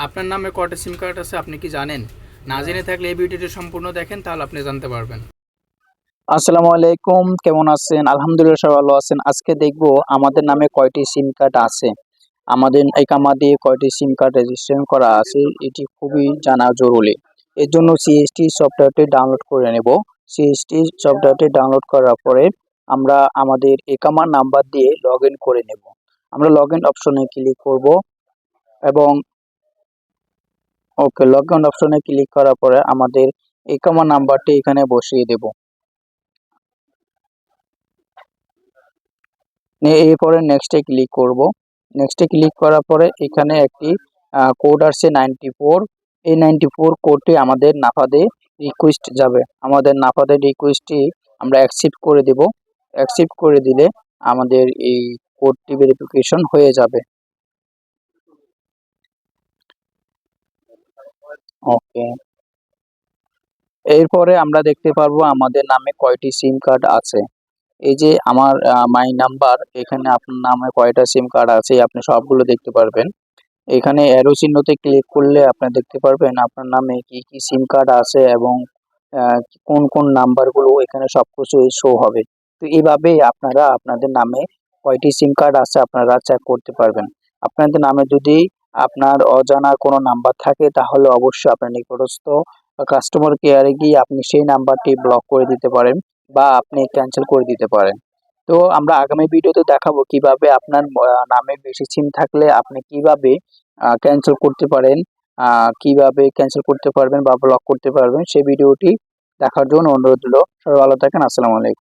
আপনার নামে কয়টা সিম কার্ড আছে আপনি কি জানেন? না জেনে থাকলে এই ভিডিওটি সম্পূর্ণ দেখেন, তাহলে আপনি জানতে পারবেন। আসসালামু আলাইকুম, কেমন আছেন? আলহামদুলিল্লাহ সবাই ভালো আছেন। আজকে দেখব আমাদের নামে কয়টি সিম কার্ড আছে, আমাদের একামা দিয়ে কয়টি সিম কার্ড রেজিস্ট্রেশন করা আছে, এটি খুবই জানা জরুরি। এর জন্য সিএসটি সফটওয়্যারটি ডাউনলোড করে নেব। সিএসটি সফটওয়্যারটি ডাউনলোড করার পরে আমরা আমাদের একামা নাম্বার দিয়ে লগ ইন করে নেব। আমরা লগ ইন অপশনে ক্লিক করব এবং ওকে, লগ ইন অপশনে ক্লিক করার পরে আমাদের একামা নাম্বারটি এখানে বসিয়ে দেব। এরপরে নেক্সটে ক্লিক করব। নেক্সটে ক্লিক করার পরে এখানে একটি কোড আসছে 94। এই 94 কোডটি আমাদের নাফাদে রিকোয়েস্ট যাবে। আমাদের নাফাদে রিকোয়েস্টটি আমরা অ্যাকসেপ্ট করে দেব। অ্যাকসেপ্ট করে দিলে আমাদের এই কোডটি ভেরিফিকেশন হয়ে যাবে। ওকে, এরপরে আমরা দেখতে পারবো আমাদের নামে কয়টি সিম কার্ড আছে। এই যে আমার মাই নাম্বার, এখানে আপনার নামে কয়টা সিম কার্ড আছে আপনি সবগুলো দেখতে পারবেন। এখানে অ্যারো চিহ্নতে ক্লিক করলে আপনি দেখতে পারবেন আপনার নামে কি কি সিম কার্ড আছে এবং কোন কোন নাম্বারগুলো এখানে সবকিছু শো হবে। তো এইভাবেই আপনারা আপনাদের নামে কয়টি সিম কার্ড আছে আপনারা চেক করতে পারবেন। আপনাদের নামে যদি আপনার অজানা কোনো নাম্বার থাকে তাহলে অবশ্যই আপনার নিকটস্থ কাস্টমার কেয়ারে গিয়ে আপনি সেই নাম্বারটি ব্লক করে দিতে পারেন বা আপনি ক্যান্সেল করে দিতে পারেন। তো আমরা আগামী ভিডিওতে দেখাবো কিভাবে আপনার নামে বেশি সিম থাকলে আপনি কিভাবে ক্যান্সেল করতে পারেন, কিভাবে ক্যান্সেল করতে পারবেন বা ব্লক করতে পারবেন, সেই ভিডিওটি দেখার জন্য অনুরোধ রইল। সবাই ভালো থাকেন। আসসালামু আলাইকুম।